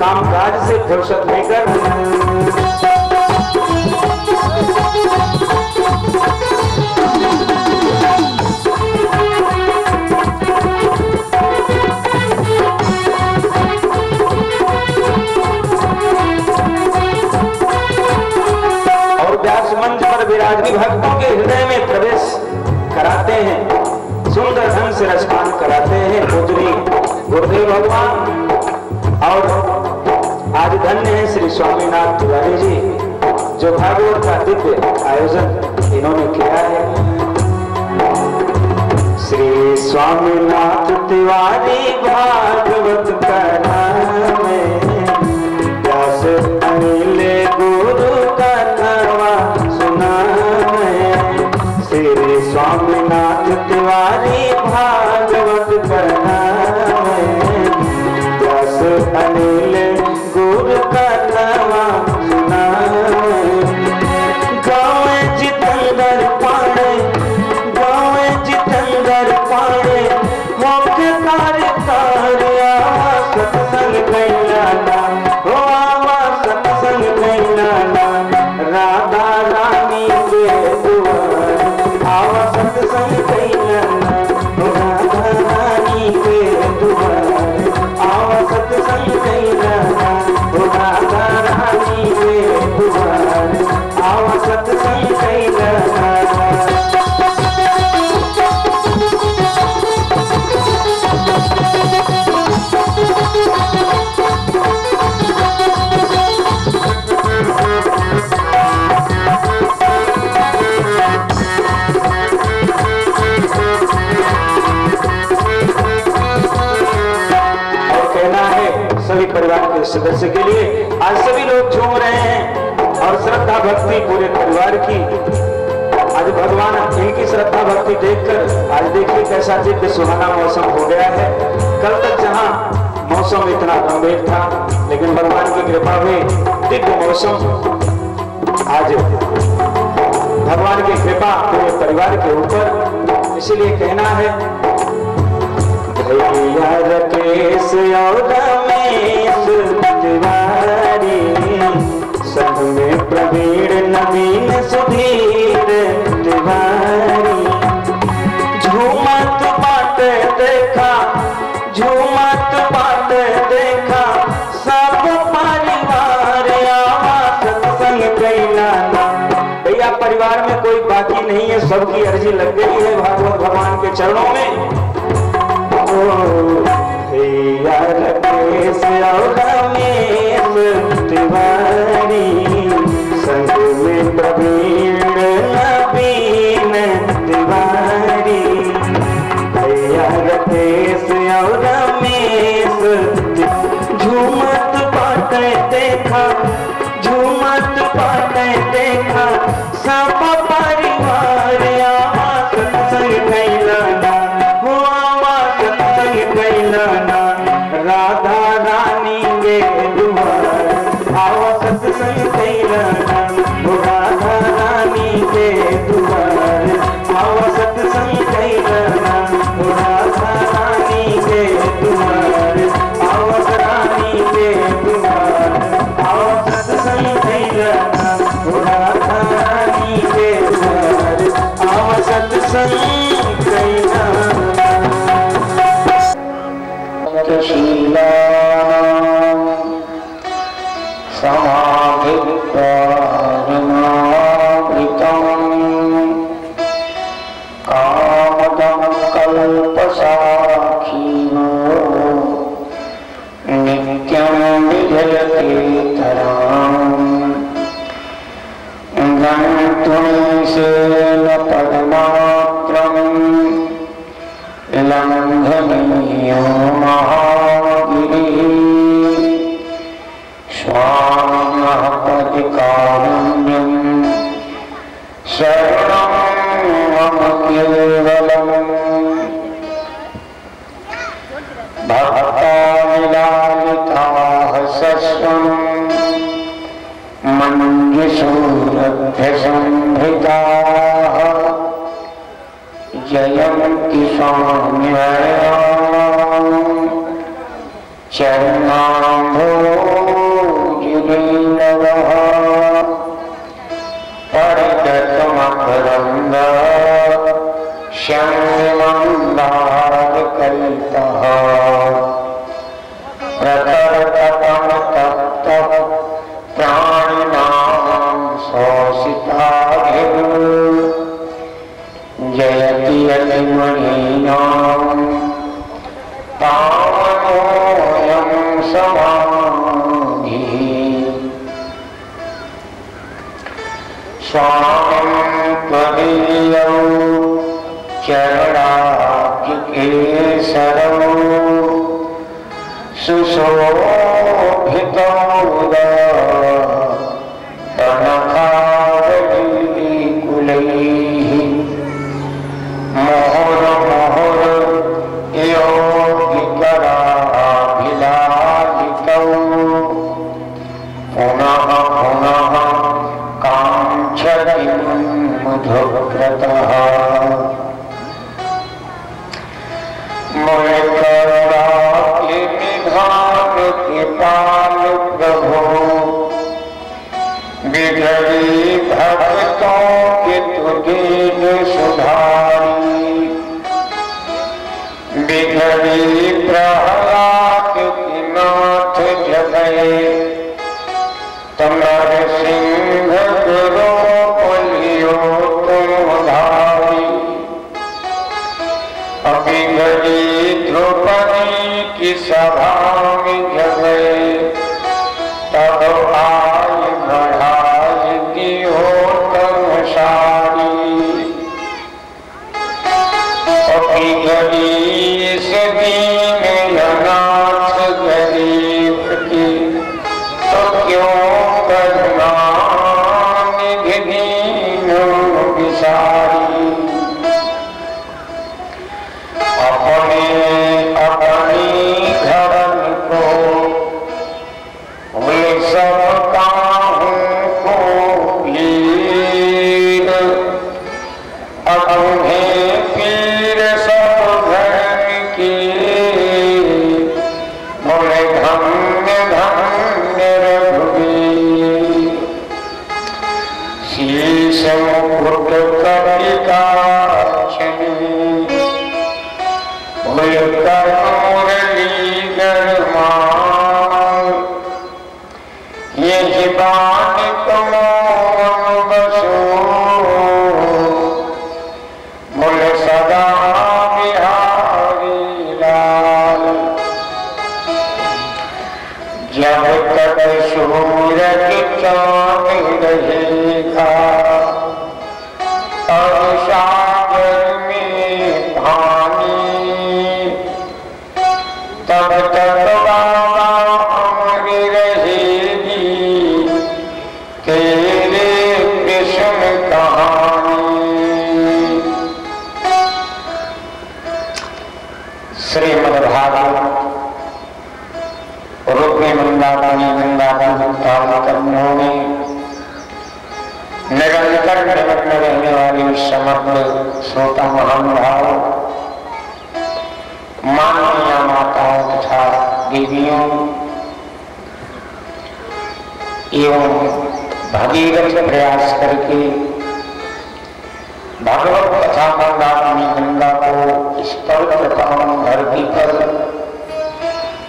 काम काज से फुर्सत लेकर और व्यास मंच पर विराजमान भक्तों के हृदय में प्रवेश कराते हैं, सुंदर ढंग से रसपान कराते हैं पूजनीय गुरुदेव भगवान। और आज धन्य है श्री स्वामीनाथ तिवारी जी जो भागवत का दिव्य आयोजन इन्होंने किया है। श्री स्वामीनाथ तिवारी भागवत का नाम है, व्यास अनिल गुरु का नावा सुना है। श्री स्वामीनाथ तिवारी भागवत का नाम है, व्यास अनिल गुरु का नावा सुना है। गाँव जितेंद्र पाड़े, गाँव जितेंद्र पाड़े मुख्य कार्यकारिया सत्संग कैलाना हो आवा सत्संग कैलाना। राधा रानी के दुआर आवा सत्संग कैलाना हो राधा रानी के दुआर आवा सत्संग कैलाना हो राधा रानी के दुआर आवा सत्संग कैलाना। सभी परिवार के सदस्य के लिए आज सभी लोग झूम रहे हैं और श्रद्धा भक्ति पूरे परिवार की। आज भगवान इनकी श्रद्धा भक्ति देखकर आज देखिए कैसा दिव्य सुहाना मौसम हो गया है। कल तक जहां मौसम इतना गंभीर था लेकिन भगवान की कृपा में दिव्य मौसम आज भगवान की कृपा पूरे परिवार के ऊपर। इसीलिए कहना है भैया राकेश और रमेश तिवारी संग में प्रवीण नवीन सुधीर तिवारी। झूमत बाट देखा, झूमत बाट देखा सब परिवार आवा सत्संग कैलाना। भैया परिवार में कोई बाकी नहीं है, सबकी अर्जी लग गई है भागवत भगवान के चरणों में। भैया राकेश और रमेश तिवारी संग में प्रवीण नवीन तिवारी। भैया राकेश और रमेश झूमत पाटे देखा, झूमत पाटे देखा सब परिवार आवा सत्संग कैलाना हो आवा सत्संग कैलाना। राधा रानी के दुआर आवा सत्संग कैलाना हो राधा रानी के दुआर आवा सत्संग कैलाना हो राधा रानी के दुआर आवा रानी के दुआर आवा सत्संग कैलाना हो राधा रानी के दुआर आवा सत्संग कैलाना। समाधित्वारिमावृतम् कामदं कल्पसाक्षिणो नित्यं विजयते तराम्। गन्तुनिषेण पदमात्रम् लङ्घनीयो महागिरिः स्वामिनः पतिकारुण्यं शरणं मम केवलम्। भक्तानिलालिताः शश्वम् मञ्जुषूरभ्यसंहृताः जयन्ति स्वाम्ययाम् चरणाम्भो श्याममन्दारकल्पः प्रतरतपं तप्तः प्राणिनां शोषिताभिः जयति यतिमणीनां पावनोऽयं समाधिः स्वामिं त्वदीयौ चरणाब्जकेसरौ सुशोभितौ कनकावलीकुलैः मुहुर्मुहुर् योगिकराभिलालितौ पुनः पुनः काञ्चति मधुव्रतः मुनिकरुणानिधान कृपाल प्रभु बिगड़ी भक्तों के तुदीन सुधारी बिगड़ी प्रहलाद की नाथ जगए तमर सिंह गुरु बोलियो तुम उधारी अबिगड़ी द्रौपदी की सभा में जगए तब आय बढ़ाई की हो तम सारी अबिगड़ी इस दीन अनाथ गरीब की तो क्यों करना निधि दीन विसारी अपने अपनी धर्म को मैं सब काहूं को पीर अगुंधे पीर सब धर्म की मोरे धन्य धन्य रघुवीर शीश मुकुट कपिकाक्षी मुरलीधर मान ये जीवान तुम बसो मुल सदा बिहारी लाल जब तक सूरज चांद रहेगा और सागर में पानी तब तक बाबा अमर रहेगी तेरे कृष्ण कहानी। श्रीमद्भागवत रुक्मी मंदाकिनी कर्मों में निरंतर निमग्न रहने वाली समग्र श्रोता महानुभाव माननीय माताओं तथा देवियों एवं भगीरथ प्रयास करके भगवत कथा मंदाकिनी गंगा को इस पवित्र पावन धरती पर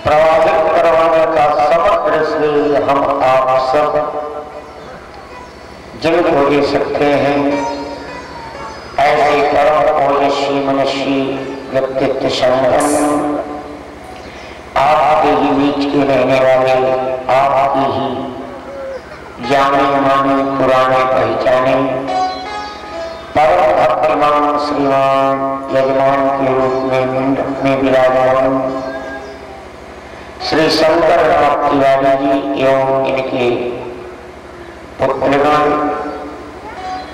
प्रवाहित करवाने का समग्र श्रेय हम आप सब जिनको दे सकते हैं। ऐसे परम ओजस्वी मनुष्य व्यक्तित्व संपन्न आपके ही बीच के रहने वाले आपकी ही जाने माने पुराने पहचाने परम भक्तिमान श्रीमान यजमान के रूप में मंडप में विराजमान श्री शंकर तिवारी जी एवं इनके पुत्रगण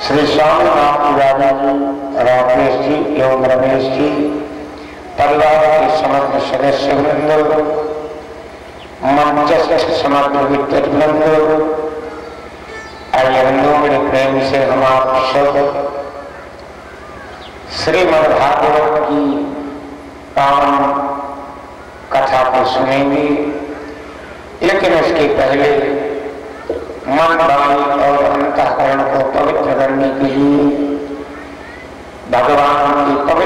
श्री स्वामीनाथ तिवारी जी राकेश जी एवं रमेश जी परिवार के समग्र सदस्य वृंद मंचस्थ समग्र विद्युत वृंद आइए बड़े प्रेम से हम आप सब श्रीमद्भागवत की पावन कथा को सुनेंगे, लेकिन उसके पहले मन वाणी और अंतःकरण को पवित्र करने के लिए भगवान की पवित्र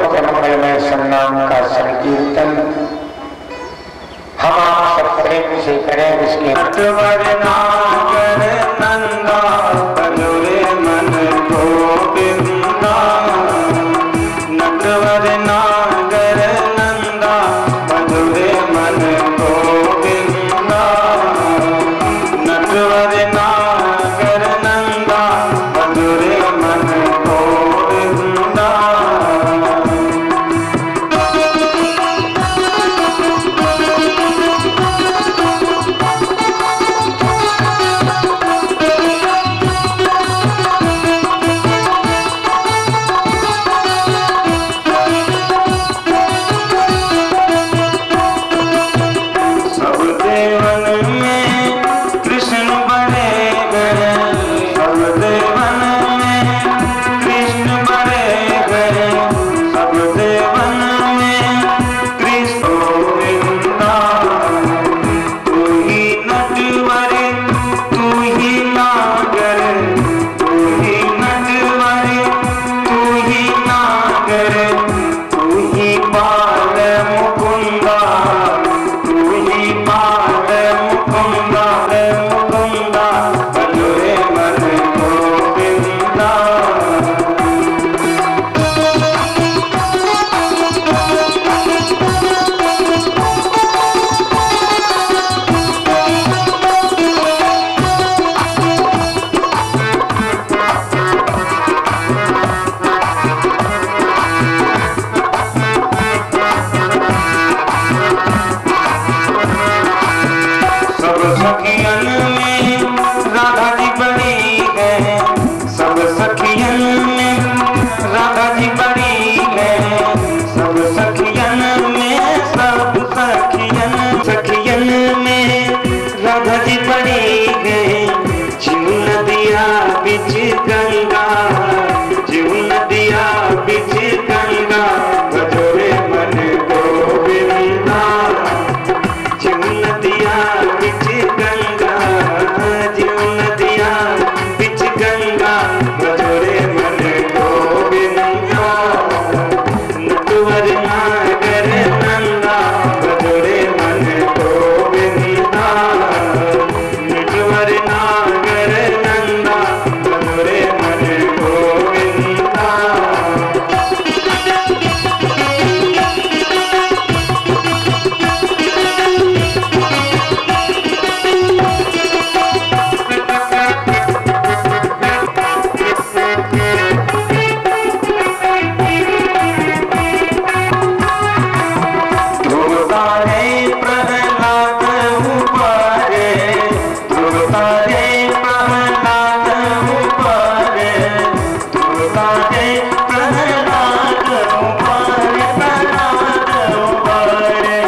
बाटे प्रहलाद उबारे प्रहलाद उबारे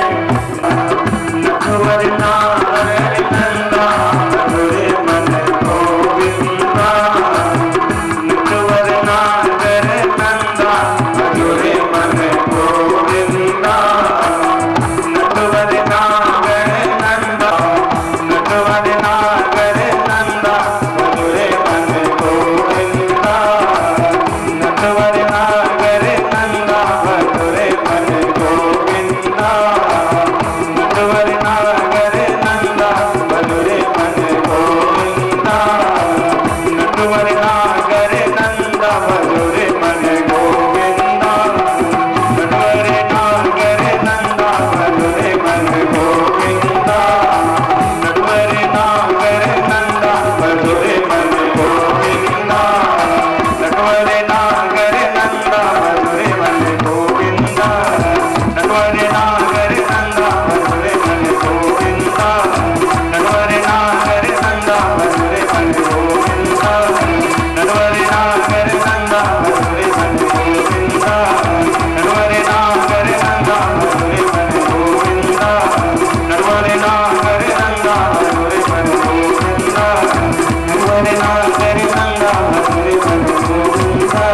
नटवर नागर नंदा मधुरे मन गोविंदा नटवर नागर नंदा मधुरे मन गोविंदा नटवर नागर नंदा नटवर नागर नंदा मधुरे मन गोविंदा नटवर नागर नंदा मधुरे मन गोविंदा नटवर नागर नंदा मधुरे मन गोविंदा नटवर नागर नंदा मधुरे मन गोविंदा नटवर नागर नंदा मधुरे मन गोविंदा नटवर नागर नंदा मधुरे मन गोविंदा नटवर नागर नंदा मधुरे मन गोविंदा नटवर नागर नंदा मधुरे मन गोविंदा नटवर नागर नंदा मधुरे मन गोविंदा नटवर नागर नंदा मधुरे मन गोविंदा नटवर नागर नंदा मधुरे मन गोविंदा नटवर नागर नंदा मधुरे मन गोविंदा नटवर नागर नंदा मधुरे मन गोविंदा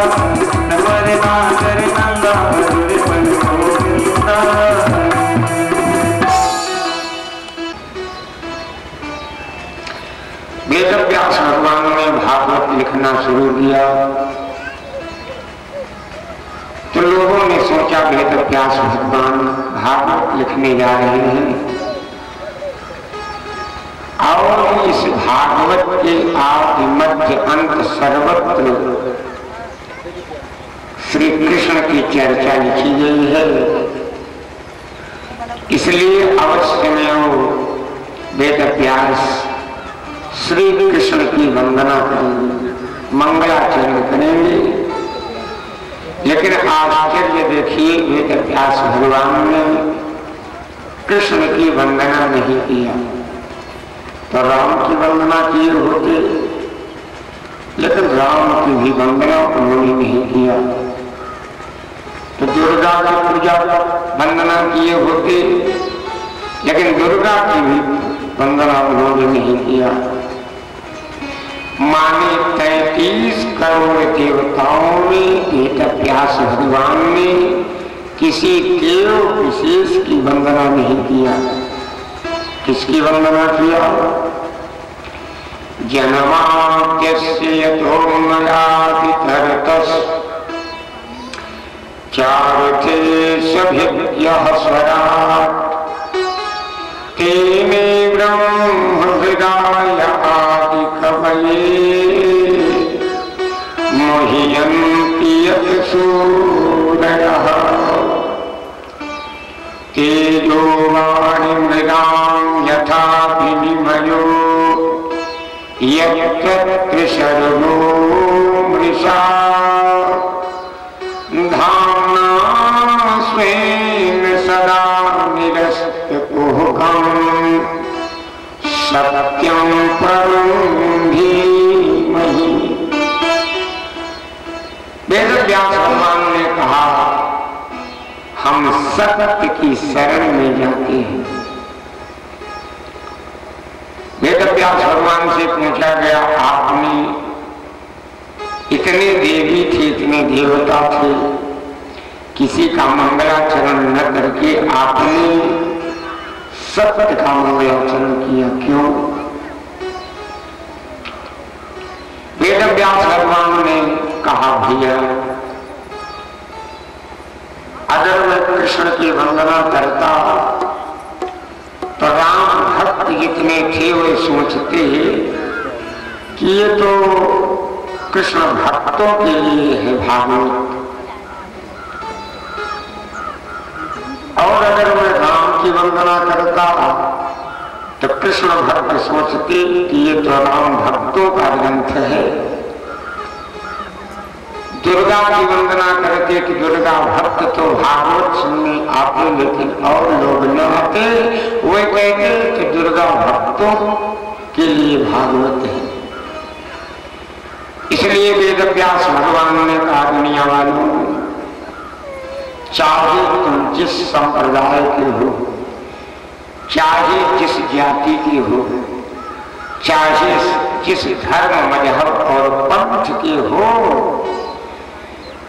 नटवर नागर नंदा मधुरे मन गोविंदा। वेदव्यास भगवान ने भागवत लिखना शुरू किया तो लोगों ने सोचा वेदव्यास भगवान भागवत लिखने जा रहे हैं और इस भागवत के आदि मध्य अंत सर्वत्र श्री कृष्ण की चर्चा लिखी गई है, इसलिए अवश्य में वो वेदव्यास श्री कृष्ण की वंदना करेंगे, मंगलाचरण करेंगे। लेकिन आश्चर्य देखिए, वेदव्यास भगवान ने कृष्ण की वंदना नहीं किया तो राम की वंदना किए होते, लेकिन राम की भी वंदना उन्होंने नहीं किया। तो दुर्गा की पूजा वंदना किए होते, लेकिन दुर्गा की भी वंदना उन्होंने नहीं किया। माने 33 करोड़ देवताओं में वेदव्यास भगवान ने किसी देव विशेष की वंदना नहीं किया। किसकी वंदना किया? जन्माद्यस्य यतोन्मयादितरतस् चारुते सभिज्ञः स्वराट् तेने ब्रह्महृदाय आदिकवये मुह्यन्ति यत्सूरयः तेजो वाणिमृगां यथा विनिमयो यत्र शर्वो मृषा धाम्ना स्वेन सदा निरस्तकुहकं सत्यं परं धीमहि। वेदव्यास भगवान ने कहा, हम सत्य की शरण में जाते हैं। वेदव्यास भगवान से पूछा गया, आपने इतने देवी थे, इतने देवता थे, किसी का मंगलाचरण न करके आपने सत्य का मंगलाचरण किया, क्यों? वेदव्यास भगवान ने कहा, भैया अगर मैं कृष्ण की वंदना करता तो राम भक्त जितने थे वे सोचते कि ये तो कृष्ण भक्तों के लिए है भागवत, और अगर मैं राम की वंदना करता तो कृष्ण भक्त सोचते कि ये तो राम भक्तों का ग्रंथ है। दुर्गा की वंदना करते कि दुर्गा भक्त तो भागवत सुनने आते, लेकिन और लोग न आते, वे कहते कि दुर्गा भक्तों के लिए भागवत है। इसलिए वेद व्यास भगवान ने कहा, दुनिया वालों, चाहे तुम जिस संप्रदाय के हो, चाहे जिस जाति के हो, चाहे जिस धर्म मजहब और पंथ के हो,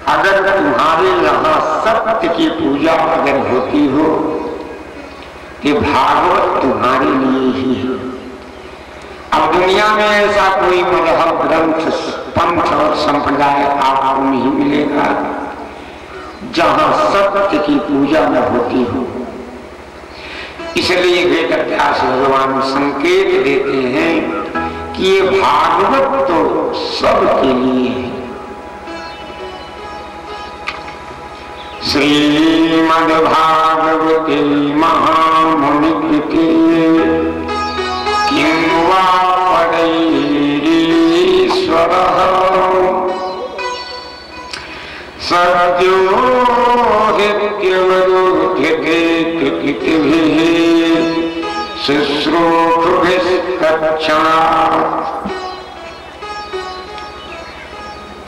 अगर तुम्हारे यहाँ सत्य की पूजा अगर होती हो कि भागवत तुम्हारे लिए ही है। अब दुनिया में ऐसा कोई मजहब, ग्रंथ, पंथ और संप्रदाय आपको नहीं मिलेगा जहां सत्य की पूजा न होती हो। इसलिए वेद व्यास भगवान संकेत देते हैं कि ये भागवत तो सबके लिए है। श्रीमद्भागवते महामुनिकृते किं वा पदैरीश्वरः सद्यो हित्यवरुध्यते कृतिभिः शुश्रूषुभिस्तत्क्षणात्।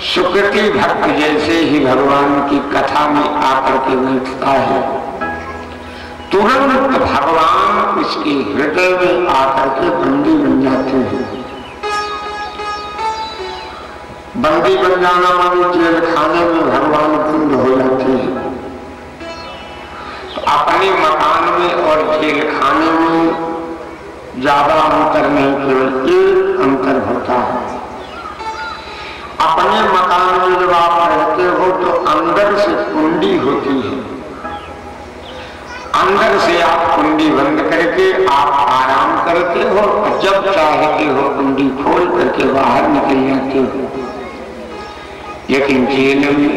सुकृति भक्त जैसे ही भगवान की कथा में आकर के बैठता है, तुरंत भगवान उसके हृदय में आकर के बंदी बन जाते हैं। बंदी बन जाना माने जेल खाने में भगवान बंद हो जाते हैं। तो अपने मकान में और जेल खाने में ज्यादा अंतर नहीं, केवल एक अंतर होता है। अपने मकान में जब आप रहते हो तो अंदर से कुंडी होती है, अंदर से आप कुंडी बंद करके आप आराम करते हो और जब चाहते हो कुंडी खोल करके बाहर निकल जाते हो। लेकिन जेल में,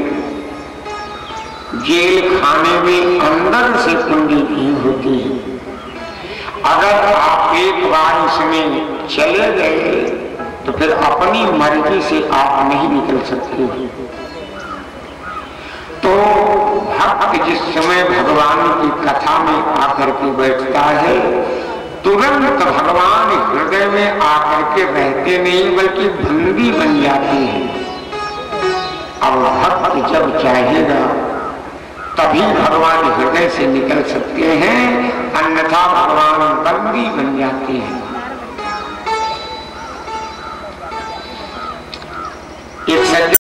जेल खाने में अंदर से कुंडी नहीं होती है। अगर आप एक बार इसमें चले गए तो फिर अपनी मर्जी से आप नहीं निकल सकते। तो भक्त जिस समय भगवान की कथा में आकर के बैठता है, तुरंत भगवान हृदय में आकर के रहते नहीं बल्कि बंदी बन जाते हैं। अब भक्त जब चाहेगा तभी भगवान हृदय से निकल सकते हैं, अन्यथा भगवान बंदी बन जाते हैं। एक